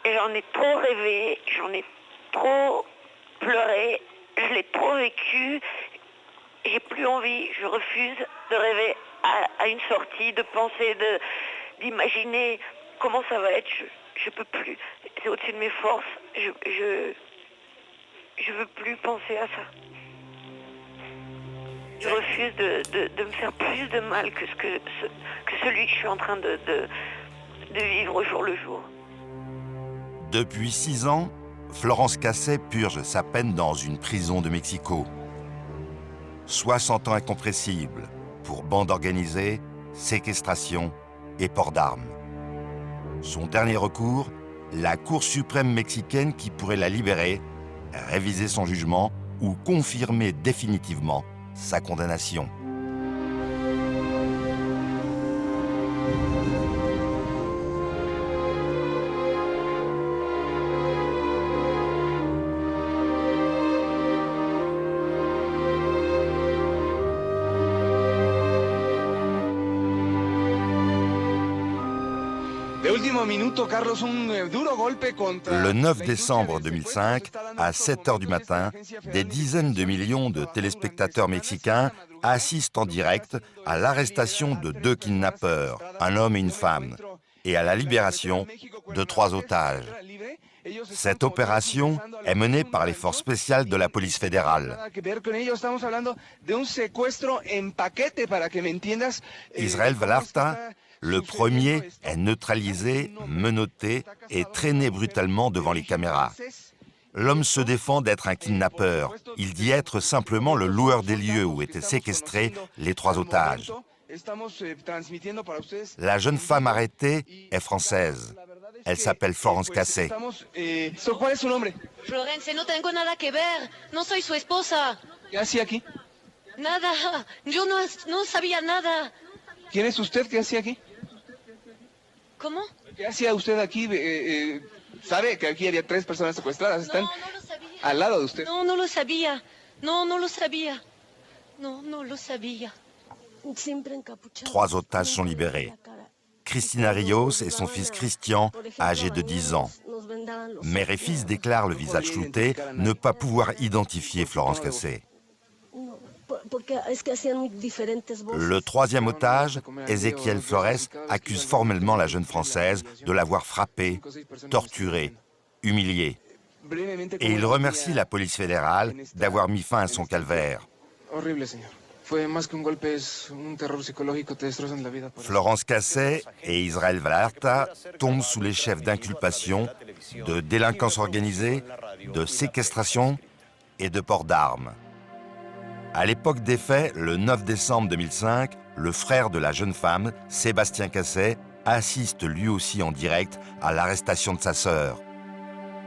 J'en ai trop rêvé, j'en ai trop pleuré, je l'ai trop vécu. J'ai plus envie, je refuse de rêver à une sortie, de penser, d'imaginer comment ça va être. Je peux plus. C'est au-dessus de mes forces. Je veux plus penser à ça. Je refuse de me faire plus de mal que celui que je suis en train de vivre au jour le jour. Depuis 6 ans, Florence Cassay purge sa peine dans une prison de Mexico. 60 ans incompressibles pour bande organisée, séquestration et port d'armes. Son dernier recours, la Cour suprême mexicaine qui pourrait la libérer, réviser son jugement ou confirmer définitivement sa condamnation. Le 9 décembre 2005, à 7 h du matin, des dizaines de millions de téléspectateurs mexicains assistent en direct à l'arrestation de 2 kidnappeurs, un homme et une femme, et à la libération de 3 otages. Cette opération est menée par les forces spéciales de la police fédérale. Israel Vallarta, le premier, est neutralisé, menotté et traîné brutalement devant les caméras. L'homme se défend d'être un kidnappeur. Il dit être simplement le loueur des lieux où étaient séquestrés les 3 otages. La jeune femme arrêtée est française. Elle s'appelle Florence Cassay. Florence, no tengo nada que ver. No soy su esposa. ¿Qué hacía aquí? Nada. Yo no sabía nada. ¿Quién es usted? ¿Qué hacía aquí? ¿Cómo? ¿Qué hacía usted aquí? ¿Sabe que aquí había 3 personas secuestradas? Están al lado de usted. No lo sabía. No lo sabía. No lo sabía. 3 otages sont libérés. Cristina Rios et son fils Christian, âgé de 10 ans. Mère et fils déclarent le visage flouté, ne pas pouvoir identifier Florence Cassay. Le 3e otage, Ezequiel Flores, accuse formellement la jeune Française de l'avoir frappée, torturée, humiliée. Et il remercie la police fédérale d'avoir mis fin à son calvaire. Florence Cassay et Israel Vallarta tombent sous les chefs d'inculpation, de délinquance organisée, de séquestration et de port d'armes. À l'époque des faits, le 9 décembre 2005, le frère de la jeune femme, Sébastien Cassay, assiste lui aussi en direct à l'arrestation de sa sœur.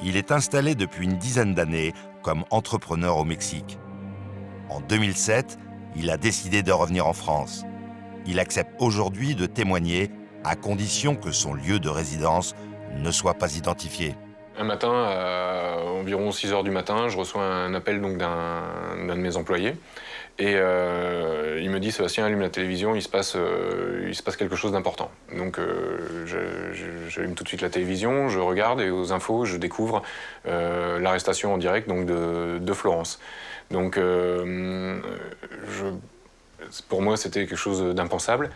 Il est installé depuis une dizaine d'années comme entrepreneur au Mexique. En 2007, il a décidé de revenir en France. Il accepte aujourd'hui de témoigner à condition que son lieu de résidence ne soit pas identifié. Un matin, à environ 6 h du matin, je reçois un appel d'un de mes employés. Et il me dit « Sébastien, allume la télévision, il se passe quelque chose d'important ». Donc j'allume tout de suite la télévision, je regarde et aux infos, je découvre l'arrestation en direct donc, de Florence. Donc pour moi, c'était quelque chose d'impensable.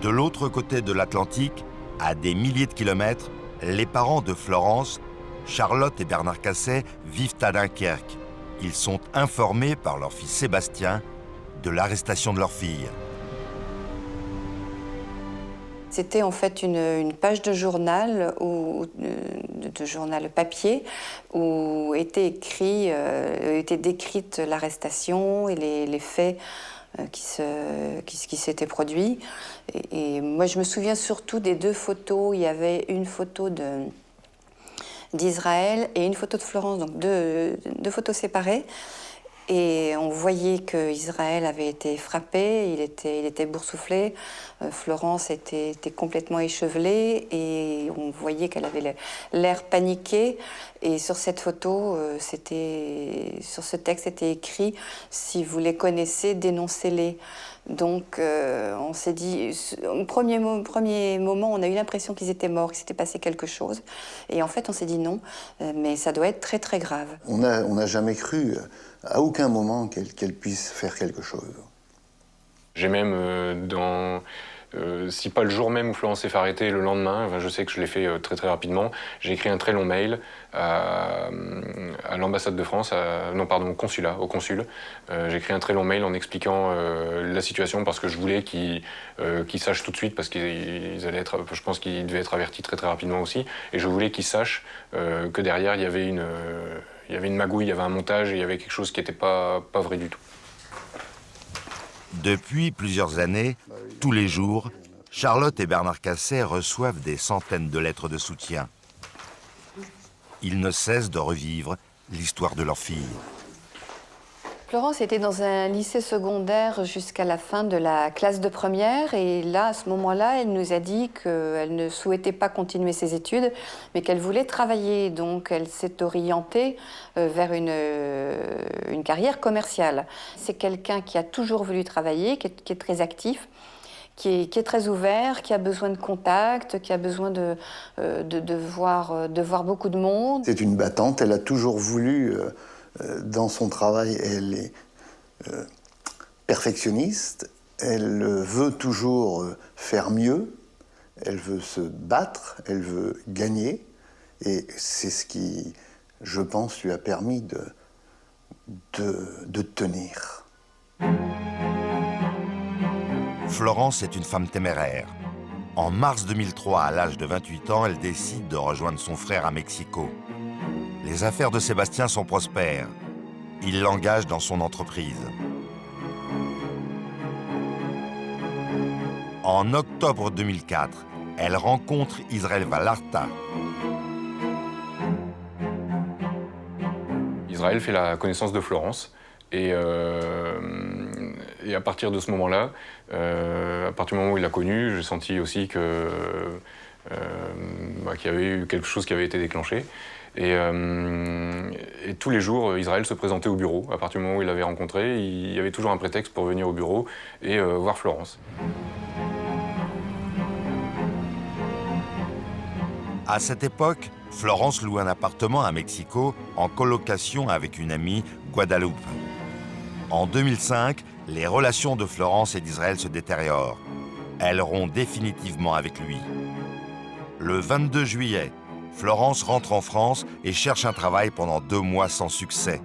De l'autre côté de l'Atlantique, à des milliers de kilomètres, les parents de Florence, Charlotte et Bernard Cassay, vivent à Dunkerque. Ils sont informés par leur fils Sébastien de l'arrestation de leur fille. C'était en fait une page de journal, de journal papier, où était décrite l'arrestation et les faits qui s'étaient produits. Et moi, je me souviens surtout des 2 photos. Il y avait une photo d'Israël et une photo de Florence, donc deux photos séparées. Et on voyait qu'Israël avait été frappé, il était boursouflé, Florence était complètement échevelée et on voyait qu'elle avait l'air paniqué. Et sur cette photo, sur ce texte, c'était écrit « Si vous les connaissez, dénoncez-les ». Donc on s'est dit, au premier moment, on a eu l'impression qu'ils étaient morts, qu'il s'était passé quelque chose. Et en fait, on s'est dit non, mais ça doit être très très grave. On n'a jamais cru à aucun moment qu'elle puisse faire quelque chose. J'ai même, si pas le jour même où Florence s'est fait arrêter, le lendemain, enfin, je sais que je l'ai fait très très rapidement, j'ai écrit un très long mail à l'ambassade de France, au consul. J'ai écrit un très long mail en expliquant la situation parce que je voulais qu'ils sachent tout de suite, parce qu'ils allaient être, je pense qu'ils devaient être avertis très très rapidement aussi, et je voulais qu'ils sachent que derrière il y avait une magouille, il y avait un montage, et il y avait quelque chose qui n'était pas vrai du tout. Depuis plusieurs années, tous les jours, Charlotte et Bernard Casset reçoivent des centaines de lettres de soutien. Ils ne cessent de revivre l'histoire de leur fille. Florence était dans un lycée secondaire jusqu'à la fin de la classe de première. Et là, à ce moment-là, elle nous a dit qu'elle ne souhaitait pas continuer ses études, mais qu'elle voulait travailler. Donc, elle s'est orientée vers une carrière commerciale. C'est quelqu'un qui a toujours voulu travailler, qui est très actif, qui est très ouvert, qui a besoin de contact, qui a besoin de voir beaucoup de monde. C'est une battante, elle a toujours voulu... Dans son travail, elle est perfectionniste, elle veut toujours faire mieux, elle veut se battre, elle veut gagner, et c'est ce qui, je pense, lui a permis de tenir. Florence est une femme téméraire. En mars 2003, à l'âge de 28 ans, elle décide de rejoindre son frère à Mexico. Les affaires de Sébastien sont prospères. Il l'engage dans son entreprise. En octobre 2004, elle rencontre Israël Vallarta. Israël fait la connaissance de Florence. Et à partir de ce moment-là, à partir du moment où il l'a connue, j'ai senti aussi qu'il y avait eu quelque chose qui avait été déclenché. Et tous les jours, Israël se présentait au bureau. À partir du moment où il l'avait rencontré, il y avait toujours un prétexte pour venir au bureau et voir Florence. À cette époque, Florence loue un appartement à Mexico en colocation avec une amie, Guadalupe. En 2005, les relations de Florence et d'Israël se détériorent. Elle rompt définitivement avec lui. Le 22 juillet, Florence rentre en France et cherche un travail pendant 2 mois sans succès.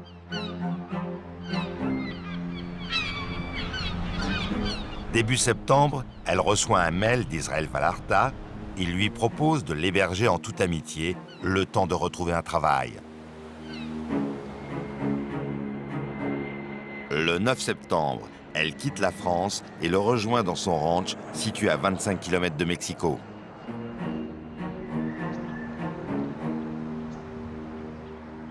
Début septembre, elle reçoit un mail d'Israël Vallarta. Il lui propose de l'héberger en toute amitié, le temps de retrouver un travail. Le 9 septembre, elle quitte la France et le rejoint dans son ranch situé à 25 km de Mexico.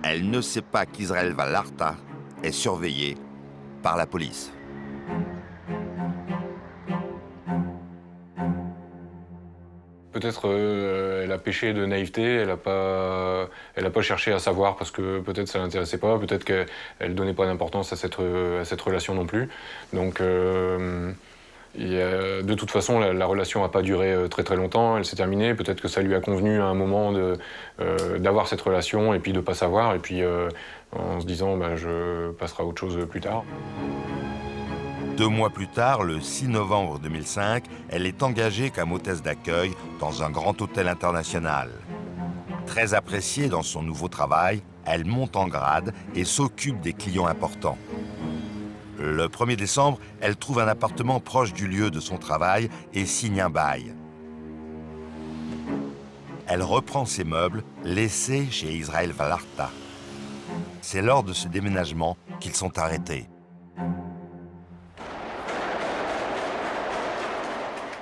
Elle ne sait pas qu'Israël Vallarta est surveillé par la police. Peut-être elle a péché de naïveté, elle n'a pas cherché à savoir parce que peut-être ça ne l'intéressait pas, peut-être qu'elle ne donnait pas d'importance à cette relation non plus. Donc de toute façon, la relation n'a pas duré très très longtemps, elle s'est terminée. Peut-être que ça lui a convenu à un moment d'avoir cette relation et puis de ne pas savoir, et puis en se disant je passerai à autre chose plus tard. 2 mois plus tard, le 6 novembre 2005, elle est engagée comme hôtesse d'accueil dans un grand hôtel international. Très appréciée dans son nouveau travail, elle monte en grade et s'occupe des clients importants. Le 1er décembre, elle trouve un appartement proche du lieu de son travail et signe un bail. Elle reprend ses meubles laissés chez Israël Vallarta. C'est lors de ce déménagement qu'ils sont arrêtés.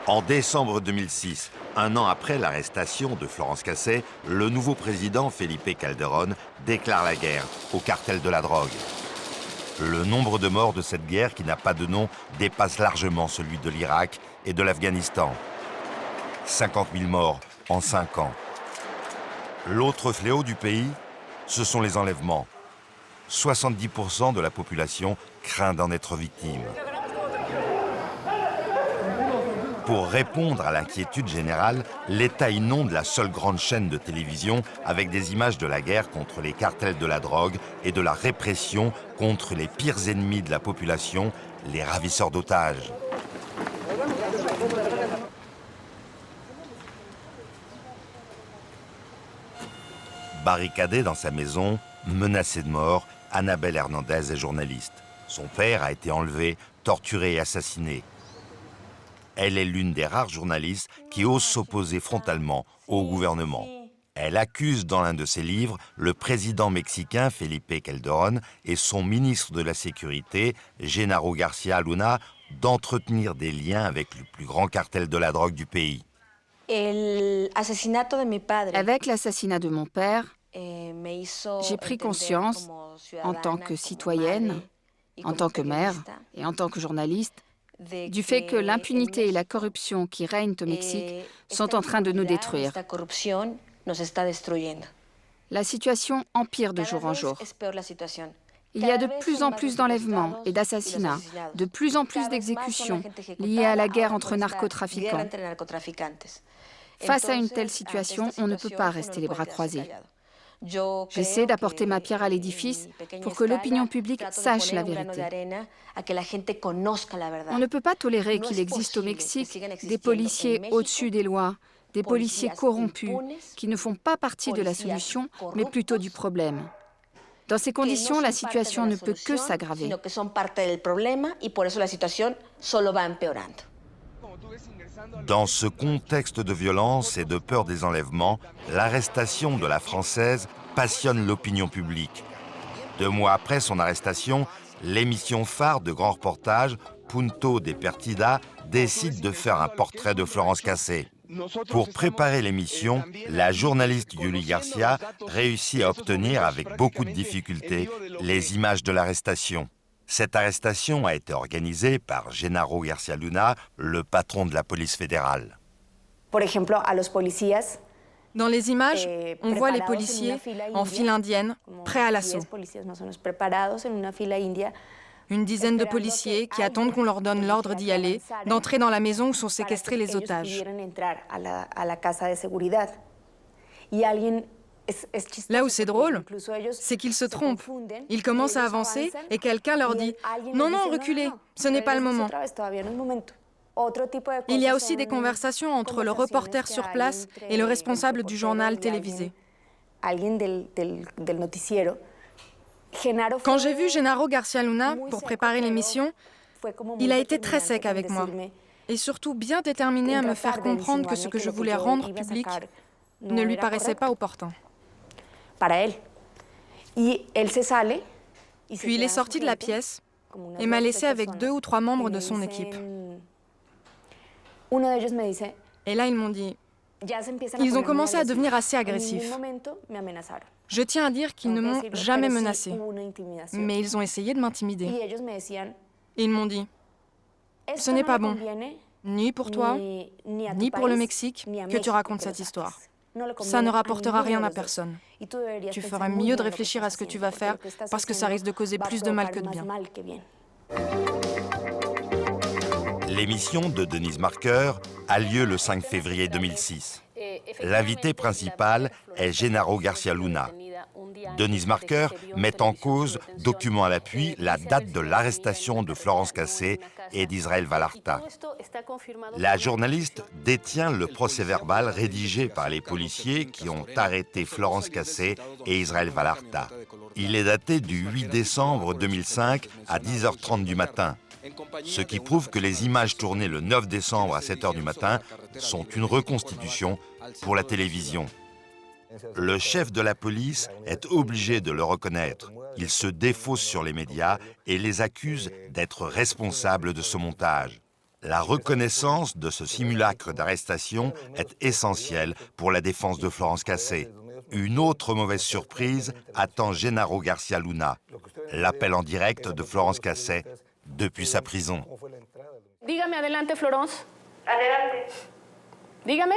En décembre 2006, 1 an après l'arrestation de Florence Casset, le nouveau président Felipe Calderón déclare la guerre au cartel de la drogue. Le nombre de morts de cette guerre, qui n'a pas de nom, dépasse largement celui de l'Irak et de l'Afghanistan. 50 000 morts en 5 ans. L'autre fléau du pays, ce sont les enlèvements. 70% de la population craint d'en être victime. Pour répondre à l'inquiétude générale, l'État inonde la seule grande chaîne de télévision avec des images de la guerre contre les cartels de la drogue et de la répression contre les pires ennemis de la population, les ravisseurs d'otages. Barricadée dans sa maison, menacée de mort, Annabelle Hernandez est journaliste. Son père a été enlevé, torturé et assassiné. Elle est l'une des rares journalistes qui osent s'opposer frontalement au gouvernement. Elle accuse dans l'un de ses livres le président mexicain Felipe Calderón et son ministre de la Sécurité, Genaro García Luna, d'entretenir des liens avec le plus grand cartel de la drogue du pays. Avec l'assassinat de mon père, j'ai pris conscience, en tant que citoyenne, en tant que mère et en tant que journaliste, du fait que l'impunité et la corruption qui règnent au Mexique sont en train de nous détruire. La situation empire de jour en jour. Il y a de plus en plus d'enlèvements et d'assassinats, de plus en plus d'exécutions liées à la guerre entre narcotrafiquants. Face à une telle situation, on ne peut pas rester les bras croisés. J'essaie d'apporter ma pierre à l'édifice pour que l'opinion publique sache la vérité. On ne peut pas tolérer qu'il existe au Mexique des policiers au-dessus des lois, des policiers corrompus qui ne font pas partie de la solution, mais plutôt du problème. Dans ces conditions, la situation ne peut que s'aggraver. Dans ce contexte de violence et de peur des enlèvements, l'arrestation de la Française passionne l'opinion publique. 2 mois après son arrestation, l'émission phare de grand reportage, Punto de Partida, décide de faire un portrait de Florence Cassé. Pour préparer l'émission, la journaliste Yuli Garcia réussit à obtenir, avec beaucoup de difficultés, les images de l'arrestation. Cette arrestation a été organisée par Genaro García Luna, le patron de la police fédérale. Dans les images, on voit les policiers en file indienne, prêts à l'assaut. Une dizaine de policiers qui attendent qu'on leur donne l'ordre d'y aller, d'entrer dans la maison où sont séquestrés les otages. Là où c'est drôle, c'est qu'ils se trompent. Ils commencent à avancer et quelqu'un leur dit « Non, non, reculez, ce n'est pas le moment ». Il y a aussi des conversations entre le reporter sur place et le responsable du journal télévisé. Quand j'ai vu Genaro García Luna pour préparer l'émission, il a été très sec avec moi et surtout bien déterminé à me faire comprendre que ce que je voulais rendre public ne lui paraissait pas opportun. Puis il est sorti de la pièce et m'a laissé avec 2 ou 3 membres de son équipe. Et là, ils m'ont dit, ils ont commencé à devenir assez agressifs. Je tiens à dire qu'ils ne m'ont jamais menacé, mais ils ont essayé de m'intimider. Et ils m'ont dit, ce n'est pas bon, ni pour toi, ni pour le Mexique, que tu racontes cette histoire. Ça ne rapportera rien à personne. Tu ferais mieux de réfléchir à ce que tu vas faire, parce que ça risque de causer plus de mal que de bien. L'émission de Denise Marker a lieu le 5 février 2006. L'invité principal est Genaro García Luna. Denise Marker met en cause, document à l'appui, la date de l'arrestation de Florence Cassé et d'Israël Vallarta. La journaliste détient le procès-verbal rédigé par les policiers qui ont arrêté Florence Cassé et Israël Vallarta. Il est daté du 8 décembre 2005 à 10h30 du matin, ce qui prouve que les images tournées le 9 décembre à 7h du matin sont une reconstitution pour la télévision. Le chef de la police est obligé de le reconnaître. Il se défausse sur les médias et les accuse d'être responsables de ce montage. La reconnaissance de ce simulacre d'arrestation est essentielle pour la défense de Florence Cassé. Une autre mauvaise surprise attend Genaro García Luna, l'appel en direct de Florence Cassé depuis sa prison. Dígame, adelante, Florence. Adelante. Dígame.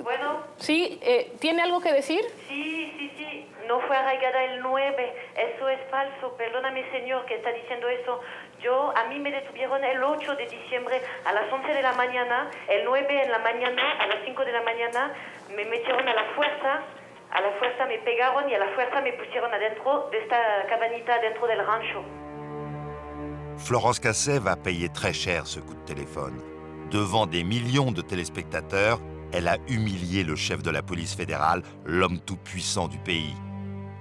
Bueno. Sí, ¿tiene algo que decir? Sí. No fue arraigada el 9. Eso es falso. Perdóname, señor, que está diciendo eso. A mí me detuvieron el 8 de diciembre a las 11 de la mañana, el 9 en la mañana, a las 5 de la mañana, me metieron a la fuerza me pegaron y a la fuerza me pusieron adentro de esta cabanita dentro del rancho. Florence Cassay va payer très cher ce coup de téléphone. Devant des millions de téléspectateurs, elle a humilié le chef de la police fédérale, l'homme tout-puissant du pays.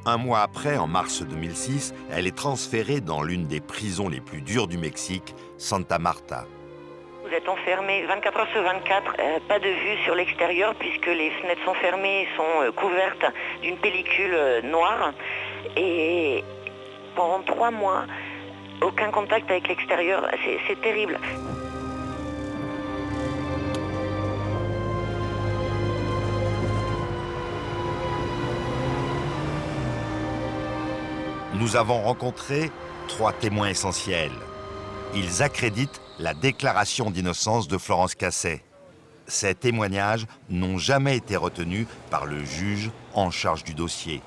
Un mois après, en mars 2006, elle est transférée dans l'une des prisons les plus dures du Mexique, Santa Marta. Vous êtes enfermés 24 heures sur 24, pas de vue sur l'extérieur puisque les fenêtres sont fermées, sont couvertes d'une pellicule noire. Et pendant 3 mois, aucun contact avec l'extérieur, c'est terrible. Nous avons rencontré 3 témoins essentiels. Ils accréditent la déclaration d'innocence de Florence Cassay. Ces témoignages n'ont jamais été retenus par le juge en charge du dossier.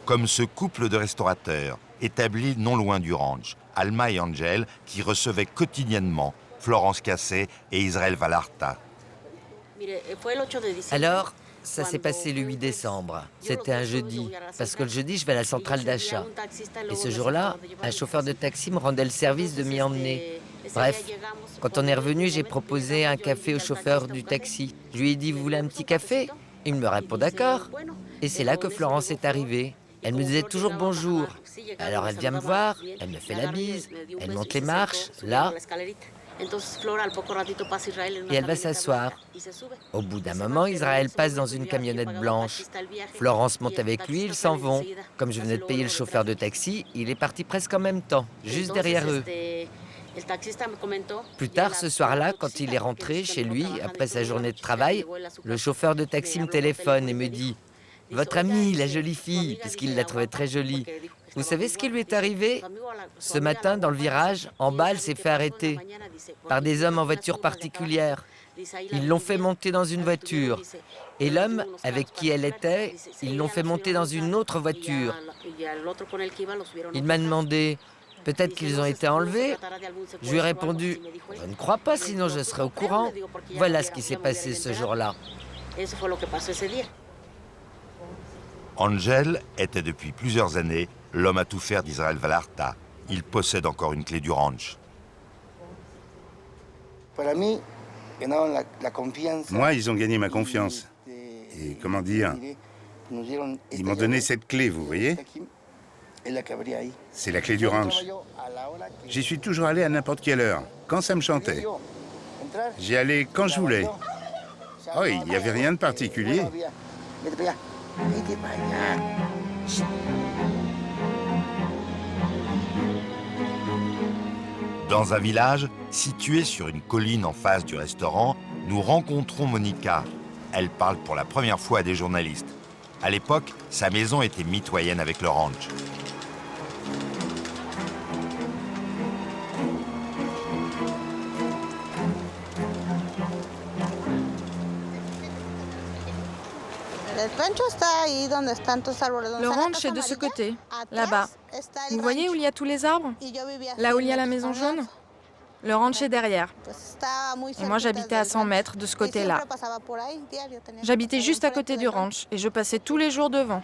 Comme ce couple de restaurateurs, établis non loin du ranch, Alma et Angel, qui recevaient quotidiennement Florence Cassay et Israel Vallarta. Alors, ça s'est passé le 8 décembre. C'était un jeudi, parce que le jeudi, je vais à la centrale d'achat. Et ce jour-là, un chauffeur de taxi me rendait le service de m'y emmener. Bref, quand on est revenu, j'ai proposé un café au chauffeur du taxi. Je lui ai dit, vous voulez un petit café? Il me répond d'accord. Et c'est là que Florence est arrivée. Elle me disait toujours bonjour. Alors elle vient me voir, elle me fait la bise, elle monte les marches, là. Et elle va s'asseoir. Au bout d'un moment, Israël passe dans une camionnette blanche. Florence monte avec lui, ils s'en vont. Comme je venais de payer le chauffeur de taxi, il est parti presque en même temps, juste derrière eux. Plus tard, ce soir-là, quand il est rentré chez lui, après sa journée de travail, le chauffeur de taxi me téléphone et me dit « Votre amie, la jolie fille », puisqu'il la trouvait très jolie. Vous savez ce qui lui est arrivé? Ce matin, dans le virage, en bas, elle s'est fait arrêter par des hommes en voiture particulière. Ils l'ont fait monter dans une voiture. Et l'homme avec qui elle était, ils l'ont fait monter dans une autre voiture. Il m'a demandé, peut-être qu'ils ont été enlevés? Je lui ai répondu, je ne crois pas, sinon je serais au courant. Voilà ce qui s'est passé ce jour-là. Angel était depuis plusieurs années l'homme à tout faire d'Israel Vallarta. Il possède encore une clé du ranch. Moi, ils ont gagné ma confiance. Et comment dire, ils m'ont donné cette clé, vous voyez? C'est la clé du ranch. J'y suis toujours allé à n'importe quelle heure, quand ça me chantait. J'y allais quand je voulais. Oh, il n'y avait rien de particulier. Dans un village situé sur une colline en face du restaurant, nous rencontrons Monica. Elle parle pour la première fois à des journalistes. À l'époque, sa maison était mitoyenne avec le ranch. Le ranch est de ce côté, là-bas. Vous voyez où il y a tous les arbres? Là où il y a la maison jaune? Le ranch est derrière. Et moi, j'habitais à 100 mètres de ce côté-là. J'habitais juste à côté du ranch et je passais tous les jours devant.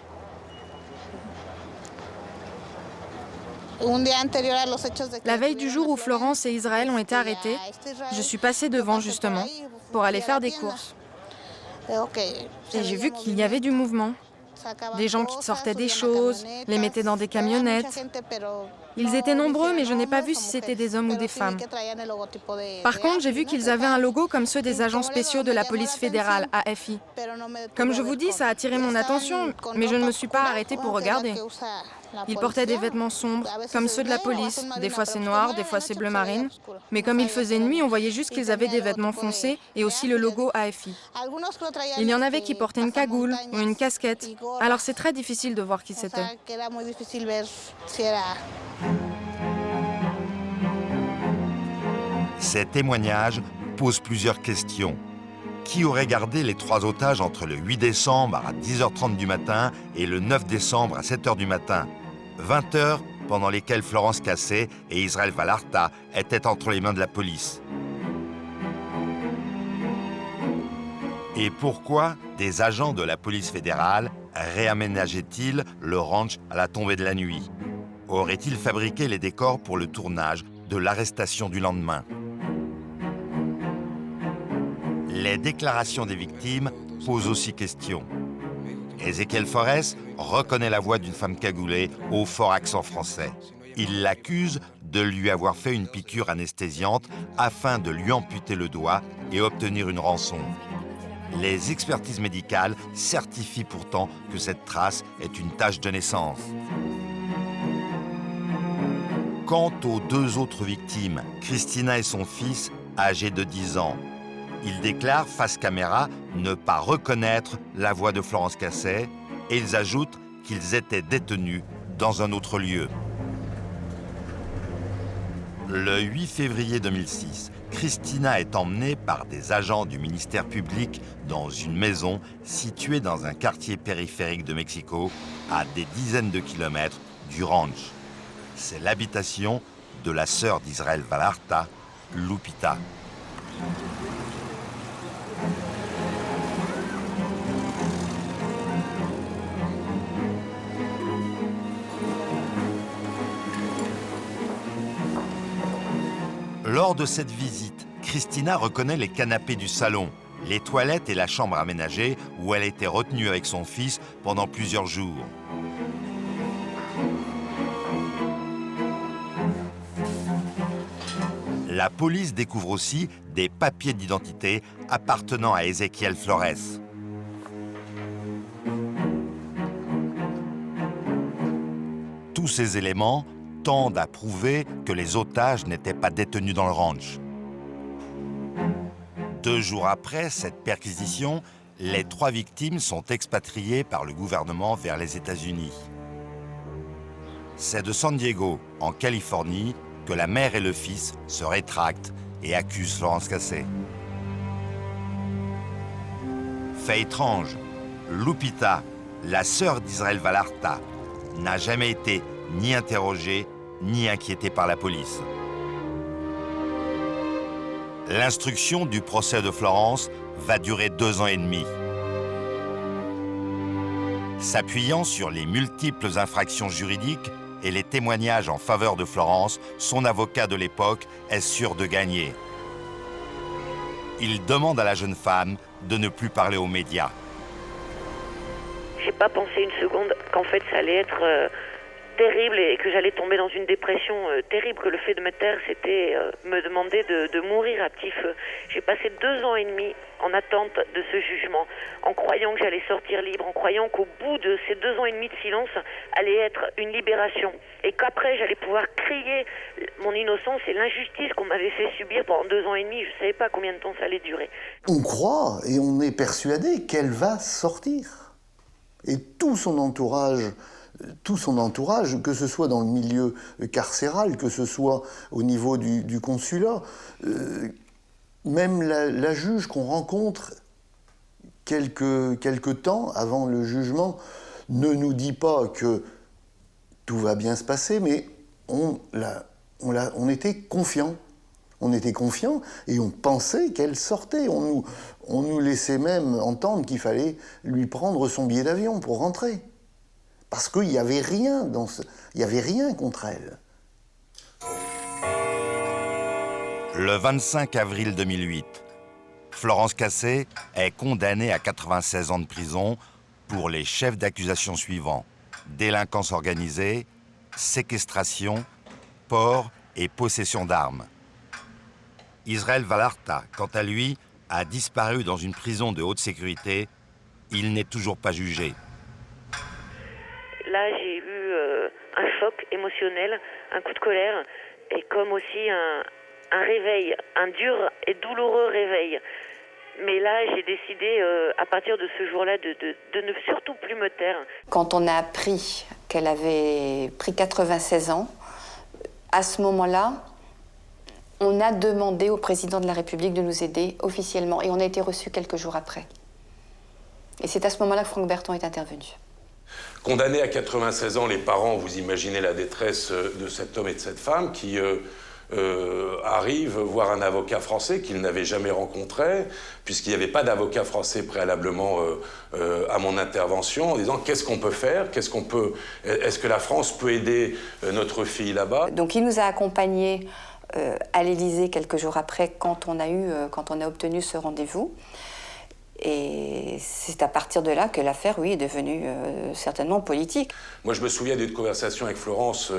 La veille du jour où Florence et Israël ont été arrêtés, je suis passée devant justement pour aller faire des courses. Et j'ai vu qu'il y avait du mouvement. Des gens qui sortaient des choses, les mettaient dans des camionnettes. Ils étaient nombreux, mais je n'ai pas vu si c'était des hommes ou des femmes. Par contre, j'ai vu qu'ils avaient un logo comme ceux des agents spéciaux de la police fédérale, AFI. Comme je vous dis, ça a attiré mon attention, mais je ne me suis pas arrêtée pour regarder. Ils portaient des vêtements sombres, comme ceux de la police. Des fois c'est noir, des fois c'est bleu marine. Mais comme il faisait nuit, on voyait juste qu'ils avaient des vêtements foncés et aussi le logo AFI. Il y en avait qui portaient une cagoule ou une casquette. Alors c'est très difficile de voir qui c'était. Ces témoignages posent plusieurs questions. Qui aurait gardé les 3 otages entre le 8 décembre à 10h30 du matin et le 9 décembre à 7h du matin? 20h pendant lesquelles Florence Cassé et Israël Vallarta étaient entre les mains de la police. Et pourquoi des agents de la police fédérale réaménageaient-ils le ranch à la tombée de la nuit? Auraient-ils fabriqué les décors pour le tournage de l'arrestation du lendemain? Les déclarations des victimes posent aussi question. Ezequiel Forés reconnaît la voix d'une femme cagoulée au fort accent français. Il l'accuse de lui avoir fait une piqûre anesthésiante afin de lui amputer le doigt et obtenir une rançon. Les expertises médicales certifient pourtant que cette trace est une tache de naissance. Quant aux deux autres victimes, Christina et son fils, âgés de 10 ans, ils déclarent face caméra ne pas reconnaître la voix de Florence Cassé et ils ajoutent qu'ils étaient détenus dans un autre lieu. Le 8 février 2006, Christina est emmenée par des agents du ministère public dans une maison située dans un quartier périphérique de Mexico, à des dizaines de kilomètres du ranch. C'est l'habitation de la sœur d'Israël Vallarta, Lupita. Lors de cette visite, Christina reconnaît les canapés du salon, les toilettes et la chambre aménagée où elle était retenue avec son fils pendant plusieurs jours. La police découvre aussi des papiers d'identité appartenant à Ezequiel Florés. Tous ces éléments tendent à prouver que les otages n'étaient pas détenus dans le ranch. 2 jours après cette perquisition, les 3 victimes sont expatriées par le gouvernement vers les États-Unis. C'est de San Diego, en Californie, que la mère et le fils se rétractent et accusent Florence Cassé. Fait étrange, Lupita, la sœur d'Israël Vallarta, n'a jamais été ni interrogée ni inquiétée par la police. L'instruction du procès de Florence va durer 2 ans et demi. S'appuyant sur les multiples infractions juridiques et les témoignages en faveur de Florence, son avocat de l'époque est sûr de gagner. Il demande à la jeune femme de ne plus parler aux médias. J'ai pas pensé une seconde qu'en fait ça allait être terrible et que j'allais tomber dans une dépression terrible, que le fait de me taire, c'était me demander de mourir à petit feu. J'ai passé 2 ans et demi en attente de ce jugement, en croyant que j'allais sortir libre, en croyant qu'au bout de ces 2 ans et demi de silence allait être une libération et qu'après j'allais pouvoir crier mon innocence et l'injustice qu'on m'avait fait subir pendant 2 ans et demi. Je ne savais pas combien de temps ça allait durer. On croit et on est persuadé qu'elle va sortir. Et tout son entourage, que ce soit dans le milieu carcéral, que ce soit au niveau du consulat, même la juge qu'on rencontre quelque temps avant le jugement ne nous dit pas que tout va bien se passer, mais on était confiants. On était confiants et on pensait qu'elle sortait. On nous laissait même entendre qu'il fallait lui prendre son billet d'avion pour rentrer. Parce qu'il n'y avait rien il n'y avait rien contre elle. Le 25 avril 2008, Florence Cassé est condamnée à 96 ans de prison pour les chefs d'accusation suivants: délinquance organisée, séquestration, port et possession d'armes. Israël Vallarta, quant à lui, a disparu dans une prison de haute sécurité. Il n'est toujours pas jugé. Là, j'ai eu un choc émotionnel, un coup de colère, et comme aussi un réveil, un dur et douloureux réveil. Mais là, j'ai décidé, à partir de ce jour-là, de ne surtout plus me taire. Quand on a appris qu'elle avait pris 96 ans, à ce moment-là, on a demandé au président de la République de nous aider officiellement, et on a été reçus quelques jours après. Et c'est à ce moment-là que Franck Berton est intervenu. Condamnés à 96 ans, les parents, vous imaginez la détresse de cet homme et de cette femme qui arrivent voir un avocat français qu'ils n'avaient jamais rencontré, puisqu'il n'y avait pas d'avocat français préalablement à mon intervention, en disant qu'est-ce qu'on peut faire, est-ce que la France peut aider notre fille là-bas? Donc il nous a accompagnés à l'Élysée quelques jours après, quand on a obtenu ce rendez-vous. Et c'est à partir de là que l'affaire, oui, est devenue certainement politique. Moi, je me souviens d'une conversation avec Florence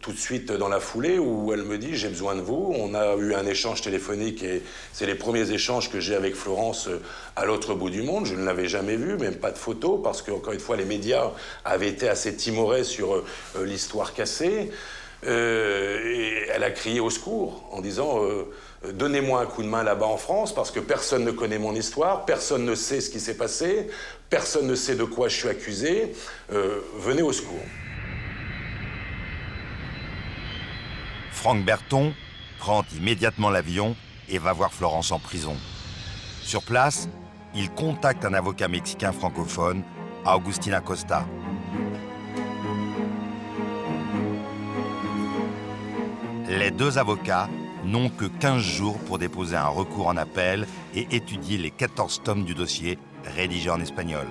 tout de suite dans la foulée, où elle me dit « j'ai besoin de vous ». On a eu un échange téléphonique et c'est les premiers échanges que j'ai avec Florence à l'autre bout du monde. Je ne l'avais jamais vue, même pas de photo, parce que, encore une fois, les médias avaient été assez timorés sur l'histoire cassée. Et elle a crié au secours en disant donnez-moi un coup de main là-bas en France parce que personne ne connaît mon histoire, personne ne sait ce qui s'est passé, personne ne sait de quoi je suis accusé, venez au secours. Franck Berton prend immédiatement l'avion et va voir Florence en prison. Sur place, il contacte un avocat mexicain francophone, Agustín Acosta. Les deux avocats n'ont que 15 jours pour déposer un recours en appel et étudier les 14 tomes du dossier rédigé en espagnol.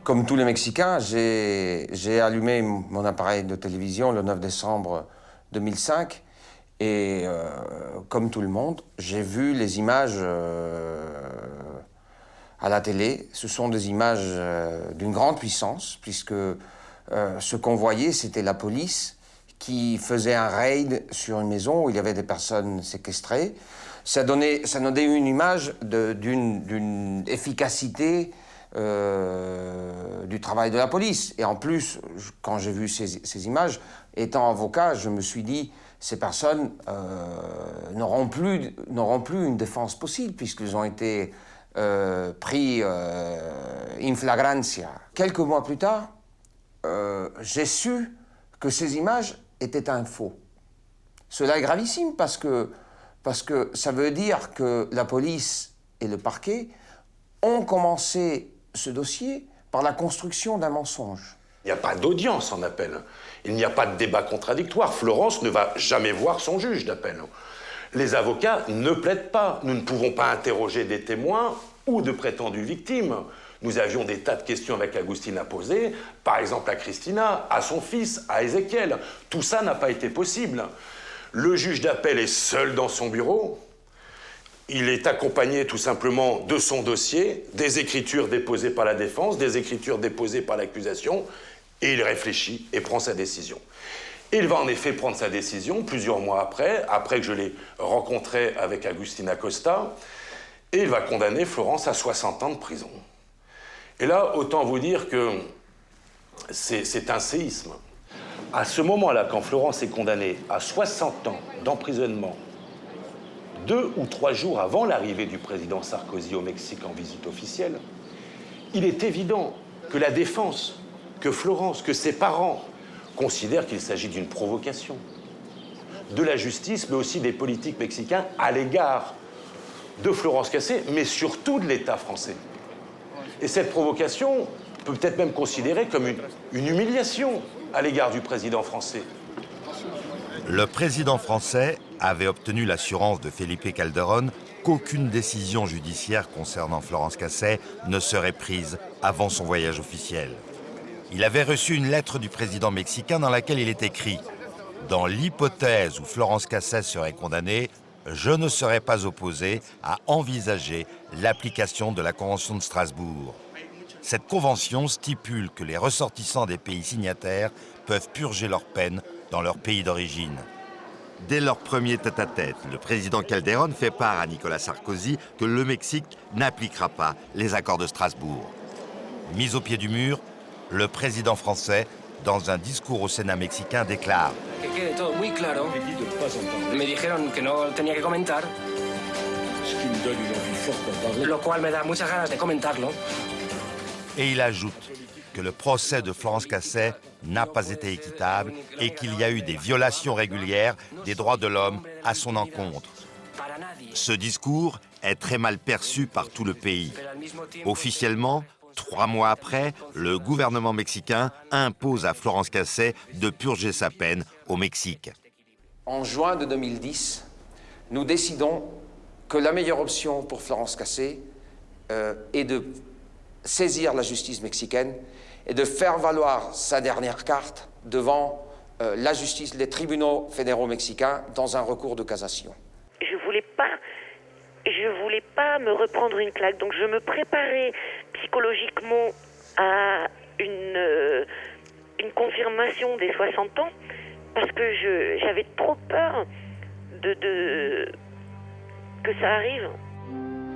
Comme tous les Mexicains, j'ai allumé mon appareil de télévision le 9 décembre 2005 et comme tout le monde, j'ai vu les images à la télé. Ce sont des images d'une grande puissance, puisque ce qu'on voyait, c'était la police qui faisait un raid sur une maison où il y avait des personnes séquestrées. Ça donnait une image d'une efficacité du travail de la police. Et en plus, quand j'ai vu ces images, étant avocat, je me suis dit, ces personnes n'auront plus une défense possible, puisqu'ils ont été pris in flagrantia. Quelques mois plus tard, j'ai su que ces images étaient un faux. Cela est gravissime parce que ça veut dire que la police et le parquet ont commencé ce dossier par la construction d'un mensonge. Il n'y a pas d'audience en appel. Il n'y a pas de débat contradictoire. Florence ne va jamais voir son juge d'appel. Les avocats ne plaident pas. Nous ne pouvons pas interroger des témoins ou de prétendues victimes. Nous avions des tas de questions avec Agustín à poser, par exemple à Christina, à son fils, à Ézéchiel. Tout ça n'a pas été possible. Le juge d'appel est seul dans son bureau. Il est accompagné tout simplement de son dossier, des écritures déposées par la défense, des écritures déposées par l'accusation, et il réfléchit et prend sa décision. Il va en effet prendre sa décision plusieurs mois après que je l'ai rencontré avec Agustín Acosta, et il va condamner Florence à 60 ans de prison. Et là, autant vous dire que c'est un séisme. À ce moment-là, quand Florence est condamnée à 60 ans d'emprisonnement, 2 ou 3 jours avant l'arrivée du président Sarkozy au Mexique en visite officielle, il est évident que la défense, que Florence, que ses parents considèrent qu'il s'agit d'une provocation de la justice, mais aussi des politiques mexicains à l'égard de Florence Cassé, mais surtout de l'État français. Et cette provocation peut peut-être même considérée comme une humiliation à l'égard du président français. Le président français avait obtenu l'assurance de Felipe Calderón qu'aucune décision judiciaire concernant Florence Cassé ne serait prise avant son voyage officiel. Il avait reçu une lettre du président mexicain dans laquelle il est écrit « Dans l'hypothèse où Florence Cassé serait condamnée, je ne serais pas opposé à envisager l'application de la Convention de Strasbourg. Cette convention stipule que les ressortissants des pays signataires peuvent purger leur peine dans leur pays d'origine. » Dès leur premier tête-à-tête, le président Calderón fait part à Nicolas Sarkozy que le Mexique n'appliquera pas les accords de Strasbourg. Mis au pied du mur, le président français, dans un discours au Sénat mexicain, déclare « Me dijeron que no tenía que comentar, lo cual me da muchas ganas de comentarlo. » Et il ajoute que le procès de Florence Cassé n'a pas été équitable et qu'il y a eu des violations régulières des droits de l'homme à son encontre. Ce discours est très mal perçu par tout le pays. Officiellement, 3 mois après, le gouvernement mexicain impose à Florence Cassé de purger sa peine au Mexique. En juin de 2010, nous décidons que la meilleure option pour Florence Cassé est de saisir la justice mexicaine et de faire valoir sa dernière carte devant la justice, les tribunaux fédéraux mexicains dans un recours de cassation. Je voulais pas me reprendre une claque, donc je me préparais psychologiquement à une confirmation des 60 ans parce que j'avais trop peur que ça arrive.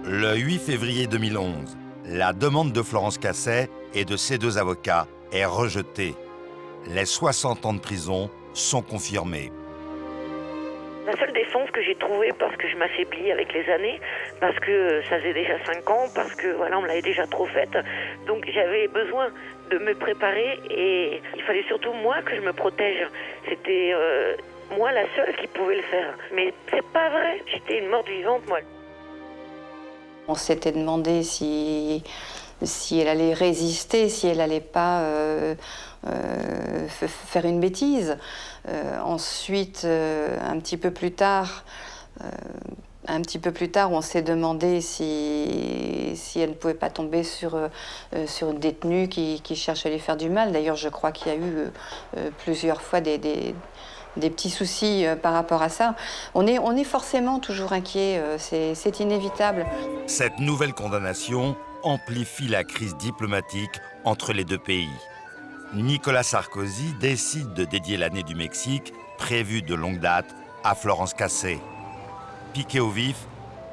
Le 8 février 2011, la demande de Florence Cassé et de ses 2 avocats est rejetée. Les 60 ans de prison sont confirmés. La seule défense que j'ai trouvée, parce que je m'affaiblis avec les années, parce que ça faisait déjà 5 ans, parce que voilà, on me l'avait déjà trop faite, donc j'avais besoin de me préparer et il fallait surtout moi que je me protège. C'était moi la seule qui pouvait le faire. Mais c'est pas vrai, j'étais une morte vivante moi. On s'était demandé si elle allait résister, si elle n'allait pas faire une bêtise. Ensuite, un petit peu plus tard, on s'est demandé si elle ne pouvait pas tomber sur une détenue qui cherche à lui faire du mal. D'ailleurs, je crois qu'il y a eu plusieurs fois des petits soucis par rapport à ça. On est forcément toujours inquiet, c'est inévitable. Cette nouvelle condamnation amplifie la crise diplomatique entre les 2 pays. Nicolas Sarkozy décide de dédier l'année du Mexique, prévue de longue date, à Florence Cassé. Piqué au vif,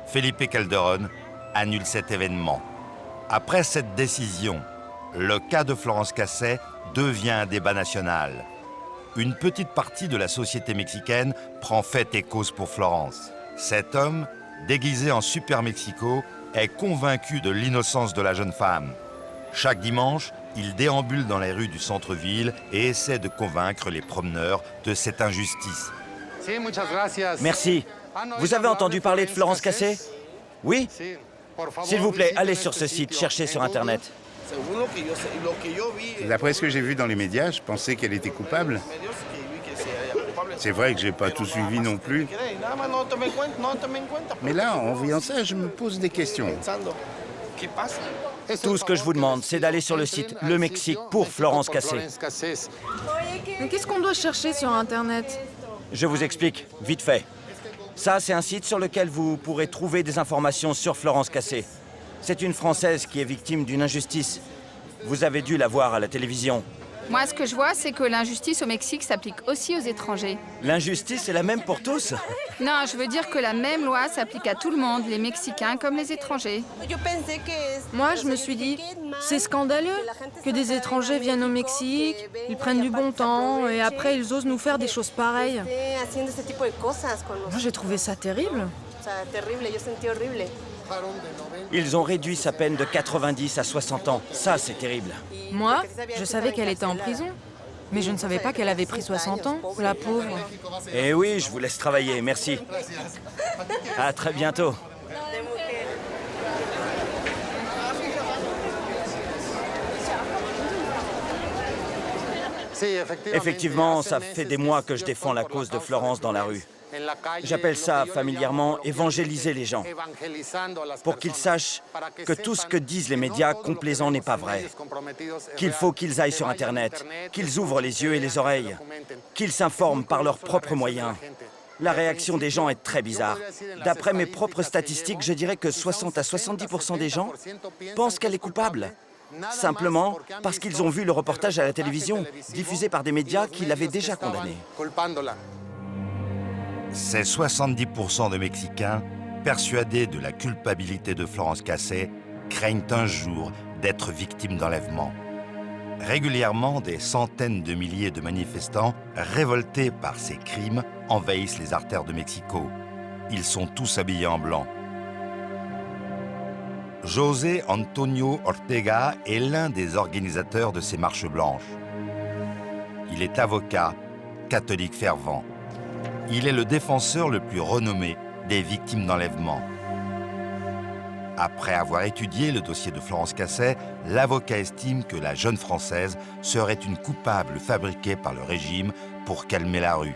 Felipe Calderón annule cet événement. Après cette décision, le cas de Florence Cassé devient un débat national. Une petite partie de la société mexicaine prend fait et cause pour Florence. Cet homme, déguisé en Super Mexico, est convaincu de l'innocence de la jeune femme. Chaque dimanche, il déambule dans les rues du centre-ville et essaie de convaincre les promeneurs de cette injustice. Merci. Vous avez entendu parler de Florence Cassé? Oui? S'il vous plaît, allez sur ce site, cherchez sur Internet. D'après ce que j'ai vu dans les médias, je pensais qu'elle était coupable. C'est vrai que j'ai pas tout suivi non plus. Mais là, en voyant ça, je me pose des questions. Tout ce que je vous demande, c'est d'aller sur le site Le Mexique pour Florence Cassé. Mais qu'est-ce qu'on doit chercher sur Internet? Je vous explique, vite fait. Ça, c'est un site sur lequel vous pourrez trouver des informations sur Florence Cassé. C'est une Française qui est victime d'une injustice. Vous avez dû la voir à la télévision. Moi, ce que je vois, c'est que l'injustice au Mexique s'applique aussi aux étrangers. L'injustice est la même pour tous? Non, je veux dire que la même loi s'applique à tout le monde, les Mexicains comme les étrangers. Moi, je me suis dit, c'est scandaleux que des étrangers viennent au Mexique, ils prennent du bon temps et après ils osent nous faire des choses pareilles. Moi, j'ai trouvé ça terrible. Ils ont réduit sa peine de 90 à 60 ans. Ça, c'est terrible. Moi, je savais qu'elle était en prison. Mais je ne savais pas qu'elle avait pris 60 ans, la pauvre. Eh oui, je vous laisse travailler, merci. À très bientôt. Effectivement, ça fait des mois que je défends la cause de Florence dans la rue. J'appelle ça familièrement évangéliser les gens, pour qu'ils sachent que tout ce que disent les médias complaisants n'est pas vrai, qu'il faut qu'ils aillent sur Internet, qu'ils ouvrent les yeux et les oreilles, qu'ils s'informent par leurs propres moyens. La réaction des gens est très bizarre. D'après mes propres statistiques, je dirais que 60 à 70% des gens pensent qu'elle est coupable. Simplement parce qu'ils ont vu le reportage à la télévision, diffusé par des médias qui l'avaient déjà condamnée. Ces 70% de Mexicains, persuadés de la culpabilité de Florence Cassé, craignent un jour d'être victimes d'enlèvement. Régulièrement, des centaines de milliers de manifestants, révoltés par ces crimes, envahissent les artères de Mexico. Ils sont tous habillés en blanc. José Antonio Ortega est l'un des organisateurs de ces marches blanches. Il est avocat, catholique fervent. Il est le défenseur le plus renommé des victimes d'enlèvement. Après avoir étudié le dossier de Florence Cassay, l'avocat estime que la jeune Française serait une coupable fabriquée par le régime pour calmer la rue.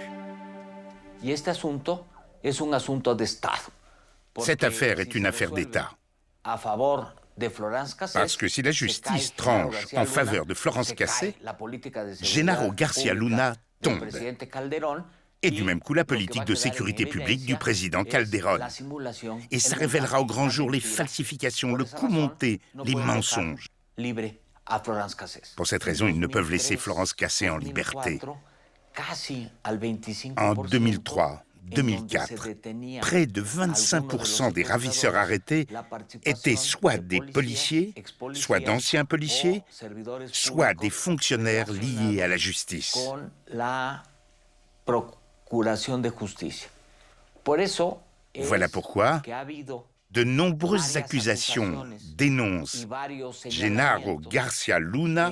Cette affaire est une affaire d'État. Parce que si la justice tranche en faveur de Florence Cassay, Genaro Garcia Luna tombe. Et du même coup, la politique de sécurité publique du président Calderón. Et ça révélera au grand jour les falsifications, le coup monté, les mensonges. Pour cette raison, ils ne peuvent laisser Florence Cassay en liberté. En 2003, 2004, près de 25% des ravisseurs arrêtés étaient soit des policiers, soit d'anciens policiers, soit des fonctionnaires liés à la justice. Voilà pourquoi de nombreuses accusations dénoncent Genaro Garcia Luna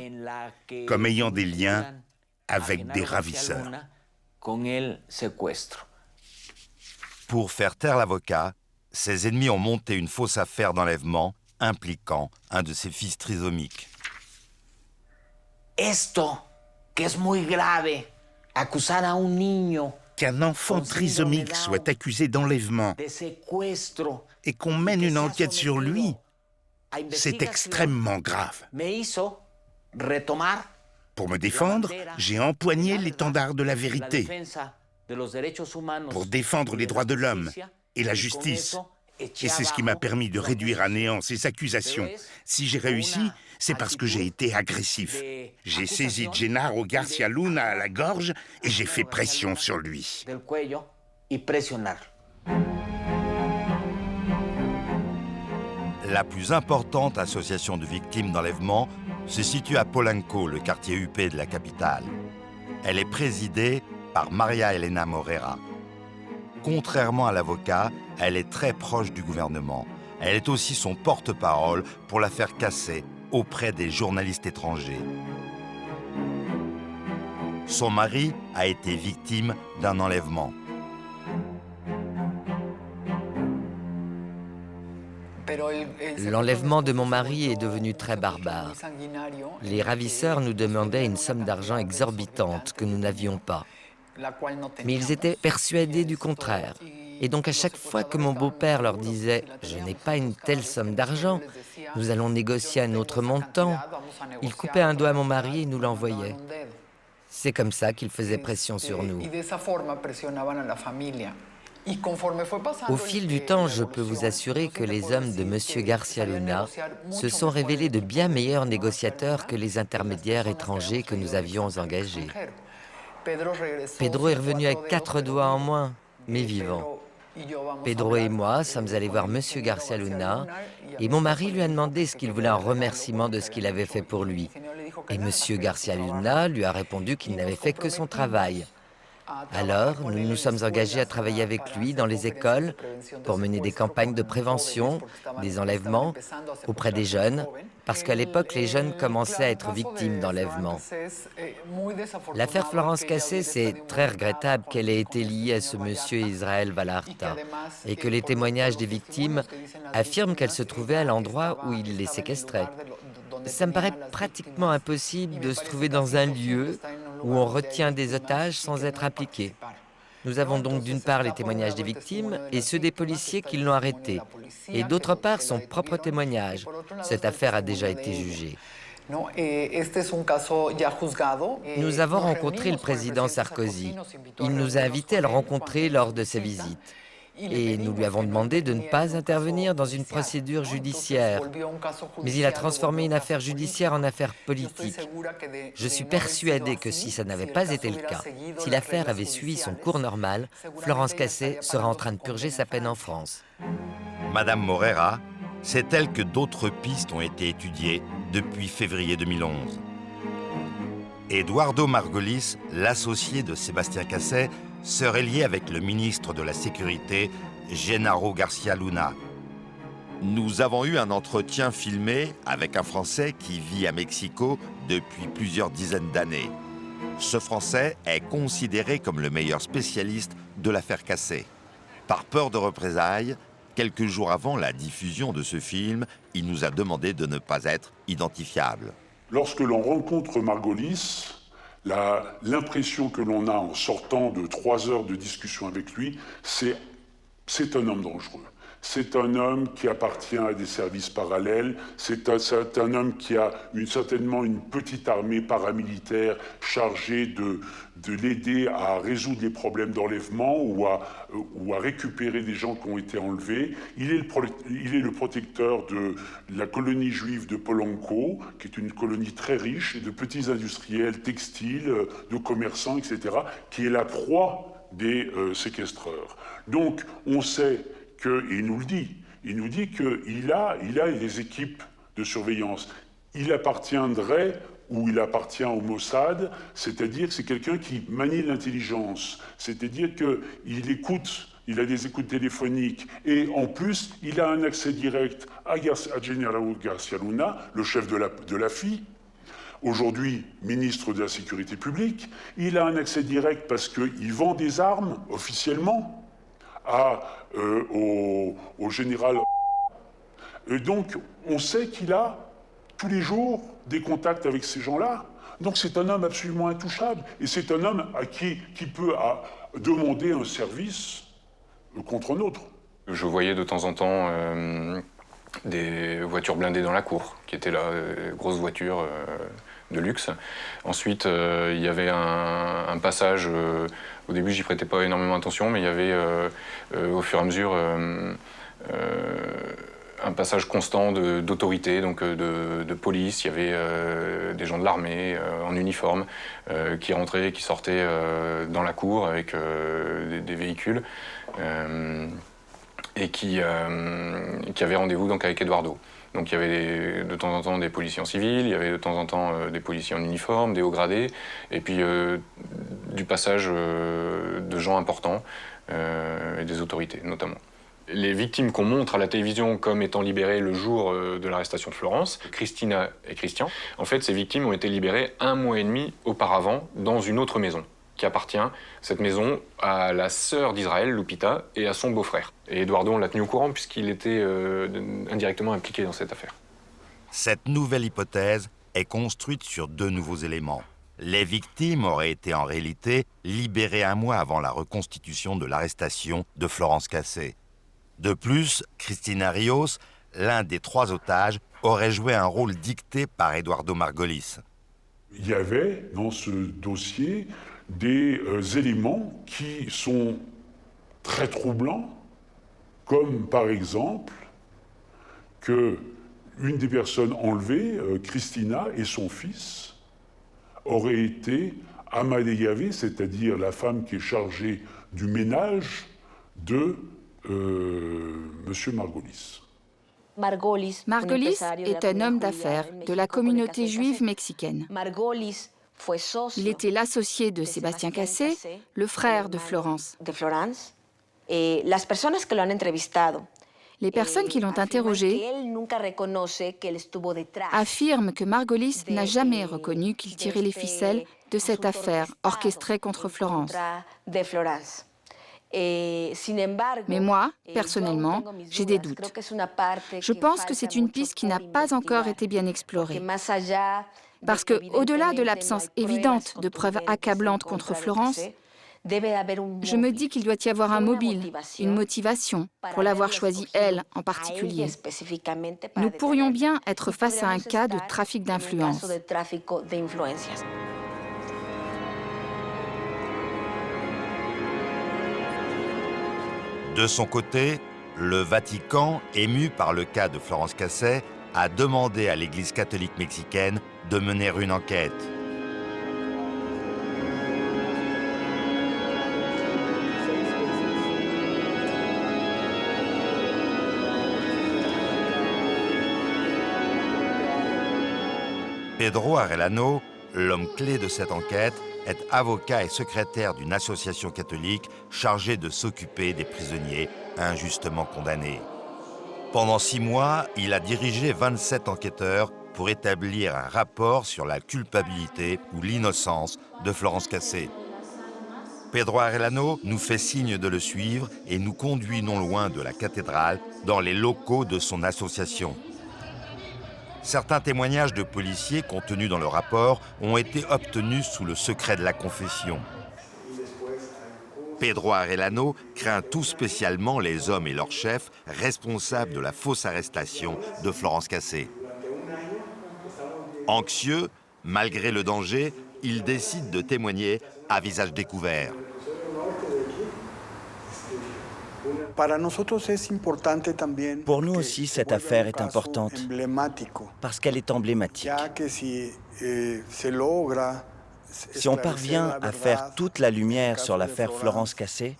comme ayant des liens avec des ravisseurs. Pour faire taire l'avocat, ses ennemis ont monté une fausse affaire d'enlèvement impliquant un de ses fils trisomiques. Qu'un enfant trisomique soit accusé d'enlèvement et qu'on mène une enquête sur lui, c'est extrêmement grave. Pour me défendre, j'ai empoigné l'étendard de la vérité pour défendre les droits de l'homme et la justice. Et c'est ce qui m'a permis de réduire à néant ces accusations. Si j'ai réussi, c'est parce que j'ai été agressif. J'ai saisi Genaro Garcia Luna à la gorge et j'ai fait pression sur lui. La plus importante association de victimes d'enlèvement se situe à Polanco, le quartier huppé de la capitale. Elle est présidée par Maria Elena Morera. Contrairement à l'avocat, elle est très proche du gouvernement. Elle est aussi son porte-parole pour l'affaire Cassay auprès des journalistes étrangers. Son mari a été victime d'un enlèvement. L'enlèvement de mon mari est devenu très barbare. Les ravisseurs nous demandaient une somme d'argent exorbitante que nous n'avions pas. Mais ils étaient persuadés du contraire. Et donc à chaque fois que mon beau-père leur disait « Je n'ai pas une telle somme d'argent, nous allons négocier un autre montant », ils coupaient un doigt à mon mari et nous l'envoyaient. C'est comme ça qu'ils faisaient pression sur nous. Au fil du temps, je peux vous assurer que les hommes de M. Garcia Luna se sont révélés de bien meilleurs négociateurs que les intermédiaires étrangers que nous avions engagés. Pedro est revenu avec 4 doigts en moins, mais vivant. Pedro et moi sommes allés voir M. Garcia Luna et mon mari lui a demandé ce qu'il voulait en remerciement de ce qu'il avait fait pour lui. Et M. Garcia Luna lui a répondu qu'il n'avait fait que son travail. Alors, nous nous sommes engagés à travailler avec lui dans les écoles pour mener des campagnes de prévention des enlèvements auprès des jeunes, parce qu'à l'époque, les jeunes commençaient à être victimes d'enlèvements. L'affaire Florence Cassay, c'est très regrettable qu'elle ait été liée à ce monsieur Israel Vallarta et que les témoignages des victimes affirment qu'elle se trouvait à l'endroit où il les séquestrait. Ça me paraît pratiquement impossible de se trouver dans un lieu où on retient des otages sans être impliqué. Nous avons donc d'une part les témoignages des victimes et ceux des policiers qui l'ont arrêté, et d'autre part son propre témoignage. Cette affaire a déjà été jugée. Nous avons rencontré le président Sarkozy. Il nous a invités à le rencontrer lors de ses visites. Et nous lui avons demandé de ne pas intervenir dans une procédure judiciaire. Mais il a transformé une affaire judiciaire en affaire politique. Je suis persuadé que si ça n'avait pas été le cas, si l'affaire avait suivi son cours normal, Florence Cassay serait en train de purger sa peine en France. Madame Morera, c'est elle que d'autres pistes ont été étudiées depuis février 2011. Eduardo Margolis, l'associé de Sébastien Cassay, serait lié avec le ministre de la Sécurité, Genaro Garcia Luna. Nous avons eu un entretien filmé avec un Français qui vit à Mexico depuis plusieurs dizaines d'années. Ce Français est considéré comme le meilleur spécialiste de l'affaire Cassay. Par peur de représailles, quelques jours avant la diffusion de ce film, il nous a demandé de ne pas être identifiable. Lorsque l'on rencontre Margolis, l'impression que l'on a en sortant de 3 heures de discussion avec lui, c'est un homme dangereux. C'est un homme qui appartient à des services parallèles, c'est un homme qui a certainement une petite armée paramilitaire chargée de l'aider à résoudre les problèmes d'enlèvement ou à récupérer des gens qui ont été enlevés. Il est le protecteur de la colonie juive de Polanco, qui est une colonie très riche, et de petits industriels textiles, de commerçants, etc., qui est la proie des séquestreurs. Donc on sait et il nous le dit, qu'il a des équipes de surveillance. Il appartiendrait ou il appartient au Mossad, c'est-à-dire que c'est quelqu'un qui manie l'intelligence, c'est-à-dire qu'il écoute, il a des écoutes téléphoniques et en plus, il a un accès direct à Genaro Garcia Luna, le chef de la FI, aujourd'hui ministre de la Sécurité publique. Il a un accès direct parce qu'il vend des armes officiellement au général. Et donc, on sait qu'il a tous les jours des contacts avec ces gens-là. Donc c'est un homme absolument intouchable. Et c'est un homme à qui peut demander un service contre un autre. Je voyais de temps en temps des voitures blindées dans la cour, qui étaient là, grosses voitures de luxe. Ensuite, il y avait un passage, au début j'y prêtais pas énormément attention, mais il y avait au fur et à mesure un passage constant d'autorité, donc de police. Il y avait des gens de l'armée en uniforme qui rentraient et qui sortaient dans la cour avec des véhicules et qui avaient rendez-vous donc avec Eduardo. Donc il y avait de temps en temps des policiers en civil, il y avait de temps en temps des policiers en uniforme, des hauts gradés, et puis du passage de gens importants et des autorités notamment. Les victimes qu'on montre à la télévision comme étant libérées le jour de l'arrestation de Florence, Christina et Christian, en fait ces victimes ont été libérées 1 mois et demi auparavant dans une autre maison qui appartient, cette maison, à la sœur d'Israël, Lupita, et à son beau-frère. Et Eduardo, on l'a tenu au courant puisqu'il était indirectement impliqué dans cette affaire. Cette nouvelle hypothèse est construite sur 2 nouveaux éléments. Les victimes auraient été en réalité libérées 1 mois avant la reconstitution de l'arrestation de Florence Cassé. De plus, Cristina Rios, l'un des 3 otages, aurait joué un rôle dicté par Eduardo Margolis. Il y avait dans ce dossier des éléments qui sont très troublants, comme par exemple que une des personnes enlevées, Christina et son fils, auraient été Amadé Yavé, c'est-à-dire la femme qui est chargée du ménage de M. Margolis. Margolis est un homme d'affaires de la communauté juive mexicaine. Il était l'associé de Sébastien Cassé, le frère de Florence. Les personnes qui l'ont interrogé affirment que Margolis n'a jamais reconnu qu'il tirait les ficelles de cette affaire orchestrée contre Florence. Mais moi, personnellement, j'ai des doutes. Je pense que c'est une piste qui n'a pas encore été bien explorée. Parce que, au-delà de l'absence évidente de preuves accablantes contre Florence, je me dis qu'il doit y avoir un mobile, une motivation pour l'avoir choisie elle en particulier. Nous pourrions bien être face à un cas de trafic d'influence. De son côté, le Vatican, ému par le cas de Florence Cassé, a demandé à l'Église catholique mexicaine de mener une enquête. Pedro Arellano, l'homme clé de cette enquête, est avocat et secrétaire d'une association catholique chargée de s'occuper des prisonniers injustement condamnés. Pendant 6 mois, il a dirigé 27 enquêteurs pour établir un rapport sur la culpabilité ou l'innocence de Florence Cassé. Pedro Arellano nous fait signe de le suivre et nous conduit non loin de la cathédrale, dans les locaux de son association. Certains témoignages de policiers contenus dans le rapport ont été obtenus sous le secret de la confession. Pedro Arellano craint tout spécialement les hommes et leurs chefs responsables de la fausse arrestation de Florence Cassé. Anxieux, malgré le danger, il décide de témoigner à visage découvert. Pour nous aussi, cette affaire est importante parce qu'elle est emblématique. Si on parvient à faire toute la lumière sur l'affaire Florence Cassé,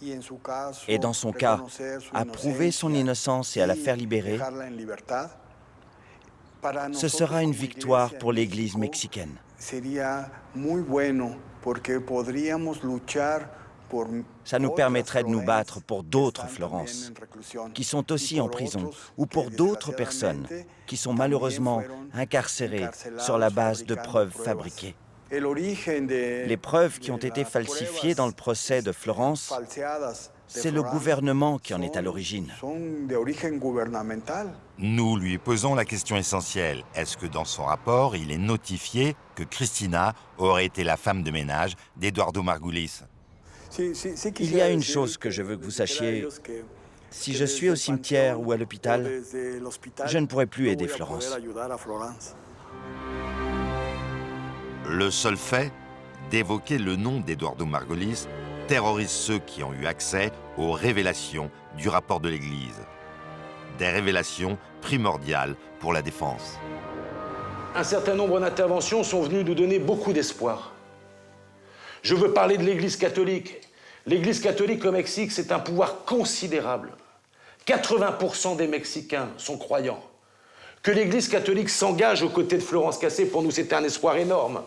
et dans son cas, à prouver son innocence et à la faire libérer, ce sera une victoire pour l'Église mexicaine. Ça nous permettrait de nous battre pour d'autres Florence, qui sont aussi en prison, ou pour d'autres personnes qui sont malheureusement incarcérées sur la base de preuves fabriquées. Les preuves qui ont été falsifiées dans le procès de Florence, c'est le gouvernement qui en est à l'origine. Nous lui posons la question essentielle. Est-ce que dans son rapport, il est notifié que Cristina aurait été la femme de ménage d'Eduardo Margulis? Il y a une chose que je veux que vous sachiez. Si je suis au cimetière ou à l'hôpital, je ne pourrai plus aider Florence. Le seul fait d'évoquer le nom d'Eduardo Margulis terrorise ceux qui ont eu accès aux révélations du rapport de l'Église. Des révélations primordiales pour la défense. Un certain nombre d'interventions sont venues nous donner beaucoup d'espoir. Je veux parler de l'Église catholique. L'Église catholique au Mexique, c'est un pouvoir considérable. 80% des Mexicains sont croyants. Que l'Église catholique s'engage aux côtés de Florence Cassé, pour nous, c'est un espoir énorme.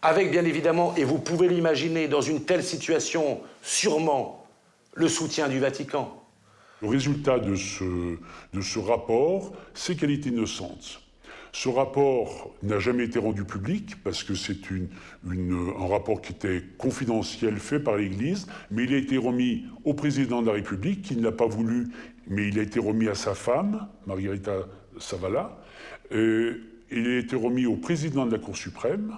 Avec, bien évidemment, et vous pouvez l'imaginer, dans une telle situation, sûrement, le soutien du Vatican. Le résultat de ce rapport, c'est qu'elle est innocente. Ce rapport n'a jamais été rendu public parce que c'est un rapport qui était confidentiel fait par l'Église, mais il a été remis au président de la République qui ne l'a pas voulu, mais il a été remis à sa femme, Margarita Zavala. Il a été remis au président de la Cour suprême.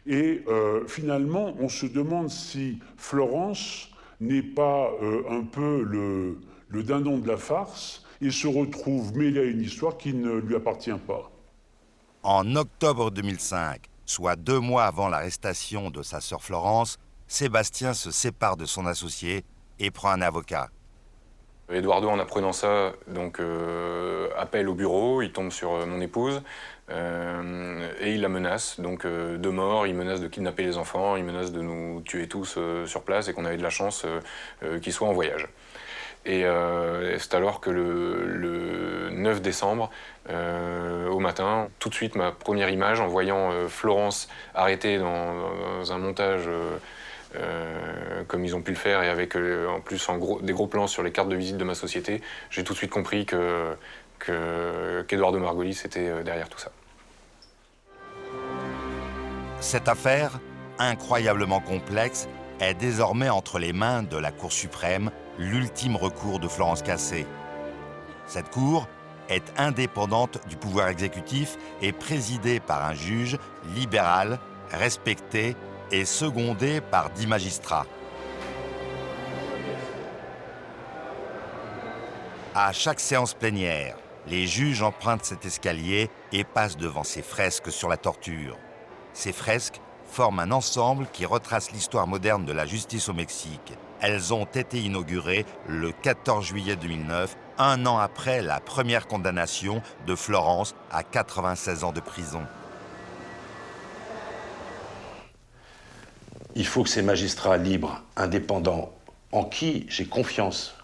Et finalement, on se demande si Florence n'est pas un peu le dindon de la farce et se retrouve mêlé à une histoire qui ne lui appartient pas. En octobre 2005, soit 2 mois avant l'arrestation de sa sœur Florence, Sébastien se sépare de son associé et prend un avocat. Eduardo, en apprenant ça, donc, appelle au bureau, il tombe sur mon épouse et il la menace donc, de mort, il menace de kidnapper les enfants, il menace de nous tuer tous sur place et qu'on avait de la chance qu'il soit en voyage. Et c'est alors que le 9 décembre, au matin, tout de suite, ma première image, en voyant Florence arrêtée dans un montage comme ils ont pu le faire, et avec en plus des gros plans sur les cartes de visite de ma société, j'ai tout de suite compris qu'Eduardo Margulis était derrière tout ça. Cette affaire, incroyablement complexe, est désormais entre les mains de la Cour suprême, l'ultime recours de Florence Cassé. Cette cour est indépendante du pouvoir exécutif et présidée par un juge libéral, respecté et secondé par 10 magistrats. À chaque séance plénière, les juges empruntent cet escalier et passent devant ces fresques sur la torture. Ces fresques forment un ensemble qui retrace l'histoire moderne de la justice au Mexique. Elles ont été inaugurées le 14 juillet 2009, un an après la première condamnation de Florence à 96 ans de prison. Il faut que ces magistrats libres, indépendants, en qui j'ai confiance,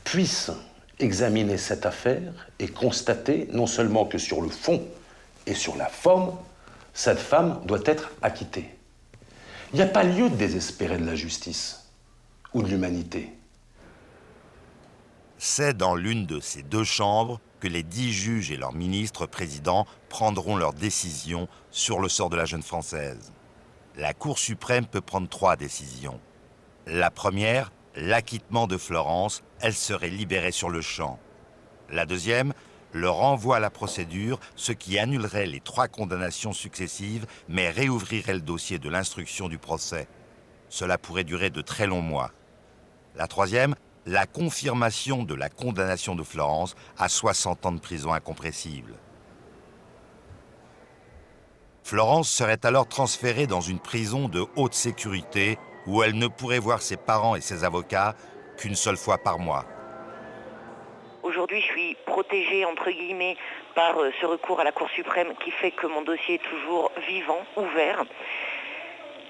puissent examiner cette affaire et constater non seulement que sur le fond et sur la forme, cette femme doit être acquittée. Il n'y a pas lieu de désespérer de la justice ou de l'humanité. C'est dans l'une de ces 2 chambres que les 10 juges et leurs ministres présidents prendront leur décision sur le sort de la jeune Française. La Cour suprême peut prendre 3 décisions. La première, l'acquittement de Florence, elle serait libérée sur le champ. La deuxième, le renvoi à la procédure, ce qui annulerait les 3 condamnations successives, mais réouvrirait le dossier de l'instruction du procès. Cela pourrait durer de très longs mois. La troisième, la confirmation de la condamnation de Florence à 60 ans de prison incompressible. Florence serait alors transférée dans une prison de haute sécurité où elle ne pourrait voir ses parents et ses avocats qu'une seule fois par mois. Aujourd'hui, je suis protégée, entre guillemets, par ce recours à la Cour suprême qui fait que mon dossier est toujours vivant, ouvert.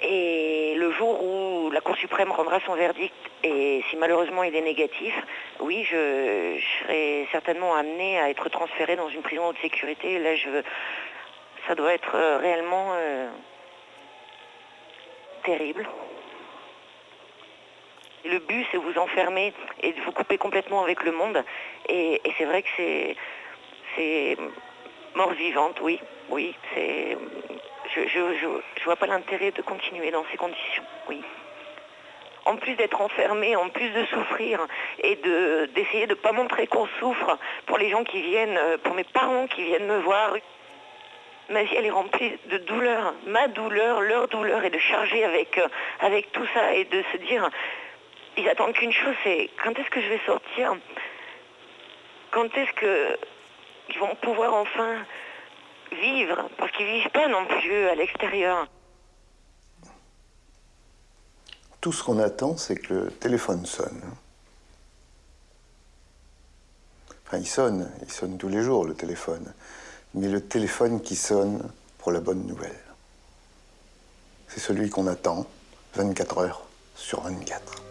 Et le jour où la Cour suprême rendra son verdict, et si malheureusement il est négatif, oui, je serai certainement amenée à être transférée dans une prison de haute sécurité. Là, ça doit être réellement terrible. Et le but, c'est vous enfermer et de vous couper complètement avec le monde. Et c'est vrai que c'est mort vivante, oui. Oui, c'est... Je vois pas l'intérêt de continuer dans ces conditions, oui. En plus d'être enfermé, en plus de souffrir et d'essayer de ne pas montrer qu'on souffre pour les gens qui viennent, pour mes parents qui viennent me voir. Ma vie, elle est remplie de douleur, ma douleur, leur douleur, et de charger avec tout ça et de se dire... Ils attendent qu'une chose, c'est quand est-ce que je vais sortir? Quand est-ce qu'ils vont pouvoir enfin vivre? Parce qu'ils ne vivent pas non plus à l'extérieur. Tout ce qu'on attend, c'est que le téléphone sonne. Enfin, il sonne tous les jours, le téléphone. Mais le téléphone qui sonne pour la bonne nouvelle. C'est celui qu'on attend 24 heures sur 24.